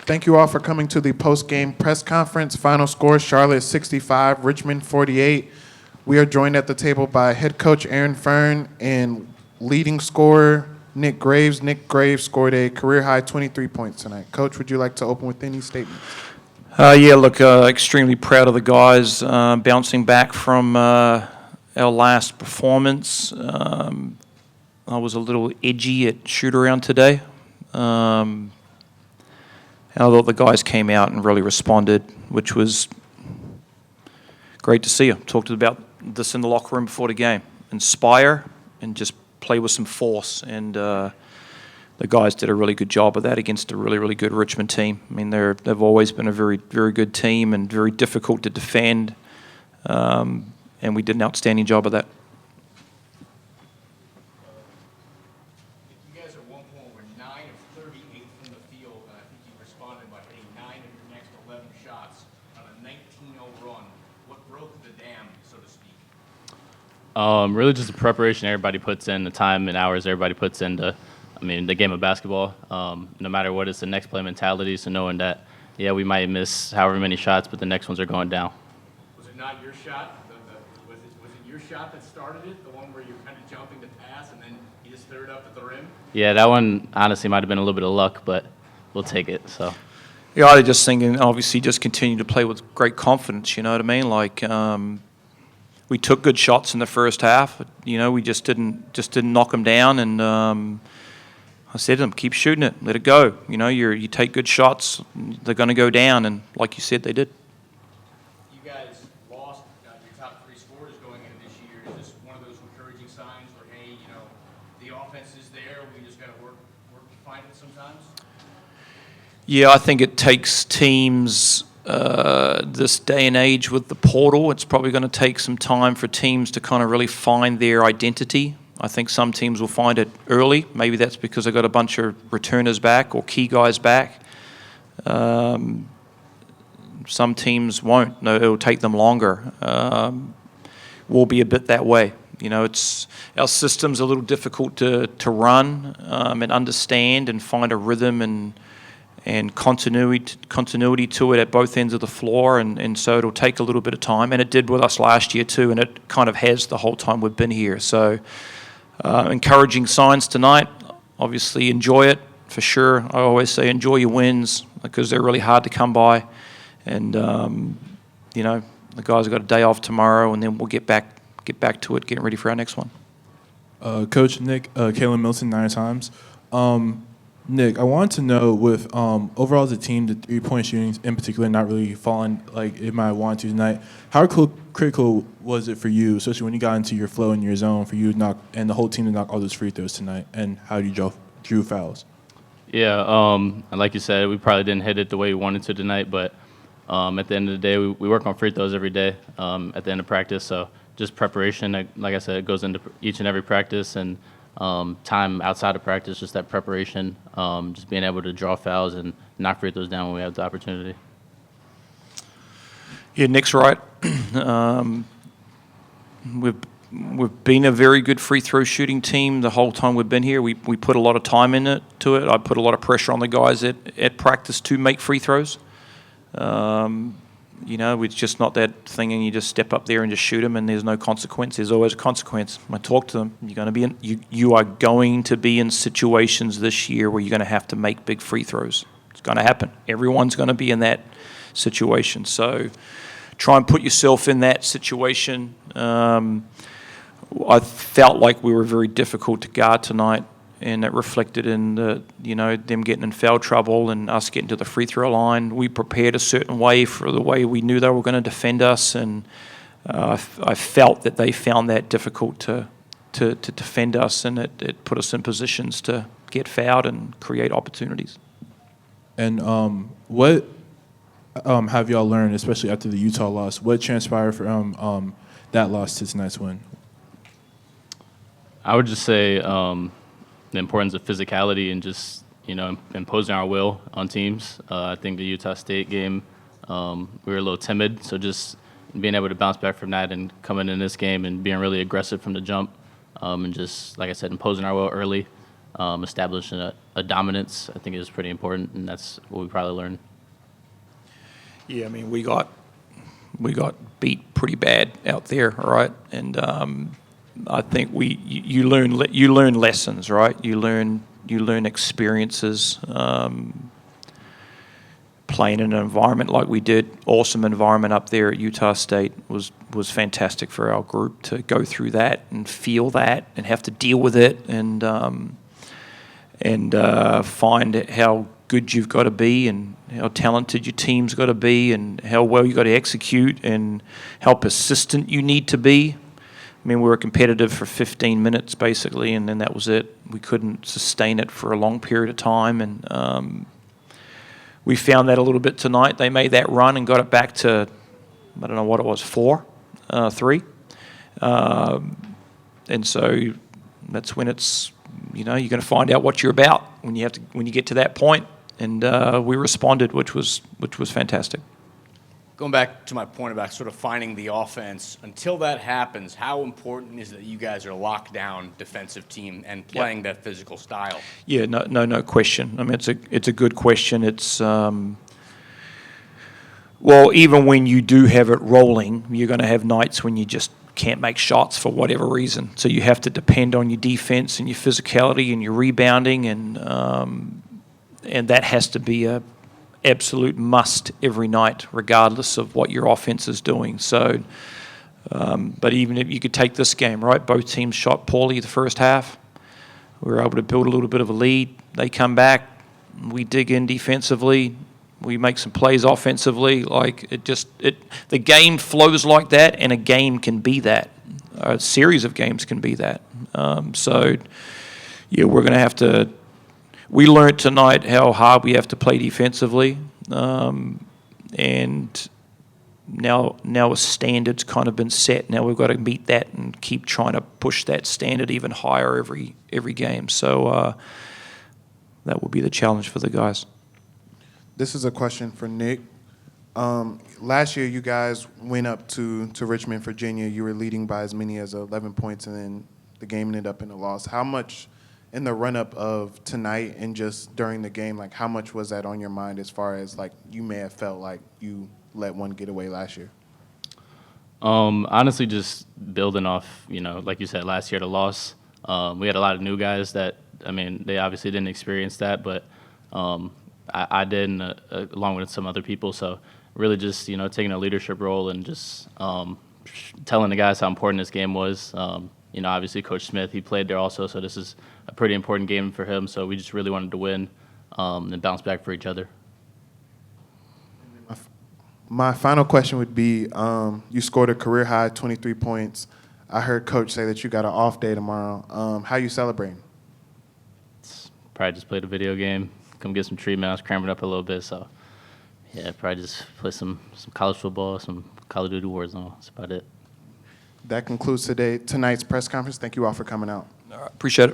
Thank you all for coming to the post-game press conference. Final score, Charlotte 65, Richmond 48. We are joined at the table by head coach Aaron Fern and leading scorer Nick Graves. Nick Graves scored a career-high 23 points tonight. Coach, would you like to open with any statements? Extremely proud of the guys bouncing back from our last performance. I was a little edgy at shoot-around today. I thought the guys came out and really responded, which was great to see you. Talked about this in the locker room before the game. Inspire and just play with some force. And the guys did a really good job of that against a really, really good Richmond team. I mean, they've always been a very, very good team and very difficult to defend. And we did an outstanding job of that. You guys are 1 point over 9 of 38 from the field, and I think you responded by hitting 9 of your next 11 shots on a 19-0 run. What broke the dam, so to speak? Really just the preparation everybody puts in, the time and hours everybody puts into, the game of basketball. No matter what, it's the next play mentality, so knowing that, we might miss however many shots, but the next ones are going down. Was it not your shot? Was it your shot that started it, the one where you're kind of jumping to pass and then you just threw it up at the rim? Yeah, that one honestly might have been a little bit of luck, but we'll take it. So. Yeah, I was just thinking, obviously, just continue to play with great confidence, you know what I mean? Like, we took good shots in the first half. We just didn't knock them down, and I said to them, keep shooting it, let it go. You take good shots, they're going to go down, and like you said, they did. You guys lost your top 3 scorers going into this year. Is this one of those encouraging signs where, hey, the offense is there, we just got to work to find it sometimes? Yeah, I think it takes teams this day and age with the portal. It's probably going to take some time for teams to kind of really find their identity. I think some teams will find it early. Maybe that's because they've got a bunch of returners back or key guys back. Some teams won't. No, it'll take them longer. We'll be a bit that way. It's our system's a little difficult to run and understand and find a rhythm and continuity to it at both ends of the floor, and so it'll take a little bit of time, and it did with us last year too, and it kind of has the whole time we've been here. So encouraging signs tonight. Obviously enjoy it for sure. I always say enjoy your wins because they're really hard to come by, and the guys have got a day off tomorrow, and then we'll get back to it, getting ready for our next one. Coach Nick, Kalen Milton, Nine Times. Nick, I wanted to know with overall as a team, the 3-point shooting in particular not really falling like it might want to tonight. How critical was it for you, especially when you got into your flow and your zone, for you to knock and the whole team to knock all those free throws tonight? And how you drew fouls? Yeah, and like you said, we probably didn't hit it the way we wanted to tonight, but at the end of the day, we work on free throws every day at the end of practice. So just preparation, like I said, it goes into each and every practice, and time outside of practice, just that preparation, just being able to draw fouls and knock free throws down when we have the opportunity. Yeah, Nick's right. We've been a very good free throw shooting team the whole time we've been here. We put a lot of time into it. I put a lot of pressure on the guys at practice to make free throws. It's just not that thing, and you just step up there and just shoot them, and there's no consequence. There's always a consequence. I talk to them. You are going to be in situations this year where you're going to have to make big free throws. It's going to happen. Everyone's going to be in that situation. So try and put yourself in that situation. I felt like we were very difficult to guard tonight, and it reflected in them getting in foul trouble and us getting to the free throw line. We prepared a certain way for the way we knew they were going to defend us, and I felt that they found that difficult to defend us, and it put us in positions to get fouled and create opportunities. And what have y'all learned, especially after the Utah loss? What transpired from that loss to tonight's win? I would just say the importance of physicality and just, imposing our will on teams. I think the Utah State game, we were a little timid, so just being able to bounce back from that and coming in this game and being really aggressive from the jump, and just, like I said, imposing our will early, establishing a dominance, I think is pretty important, and that's what we probably learned. Yeah, I mean, we got beat pretty bad out there, right? And I think you learn lessons, right? You learn experiences. Playing in an environment like we did, awesome environment up there at Utah State was fantastic for our group to go through that and feel that and have to deal with it and find how good you've got to be and how talented your team's got to be and how well you got to execute and how persistent you need to be. I mean, we were competitive for 15 minutes basically, and then that was it. We couldn't sustain it for a long period of time, and we found that a little bit tonight. They made that run and got it back to, I don't know what it was, 3. And so that's when it's, you're going to find out what you're about when you get to that point. And we responded, which was fantastic. Going back to my point about sort of finding the offense, until that happens, how important is it that you guys are a lockdown defensive team and playing that physical style? Yeah, no question. I mean, it's a good question. It's well, even when you do have it rolling, you're going to have nights when you just can't make shots for whatever reason. So you have to depend on your defense and your physicality and your rebounding, and that has to be a absolute must every night, regardless of what your offense is doing. So, but even if you could take this game, right? Both teams shot poorly the first half. We were able to build a little bit of a lead. They come back. We dig in defensively. We make some plays offensively. Like the game flows like that, and a game can be that. A series of games can be that. So, yeah, we're going to have to. We learned tonight how hard we have to play defensively, and now a standard's kind of been set. Now we've got to meet that and keep trying to push that standard even higher every game. So that will be the challenge for the guys. This is a question for Nick. Last year, you guys went up to Richmond, Virginia. You were leading by as many as 11 points, and then the game ended up in a loss. How much in the run-up of tonight and just during the game, like how much was that on your mind as far as like you may have felt like you let one get away last year? Honestly, just building off, like you said, last year the loss. We had a lot of new guys that, they obviously didn't experience that, but I did, along with some other people. So really just, taking a leadership role and just telling the guys how important this game was. Obviously Coach Smith, he played there also, so this is a pretty important game for him. So we just really wanted to win and bounce back for each other. My final question would be, you scored a career-high 23 points. I heard Coach say that you got an off day tomorrow. How you celebrating? Probably just played a video game, come get some treatment. I was cramping up a little bit, so yeah, probably just play some college football, some Call of Duty Warzone. That's about it. That concludes tonight's press conference. Thank you all for coming out. All right, appreciate it.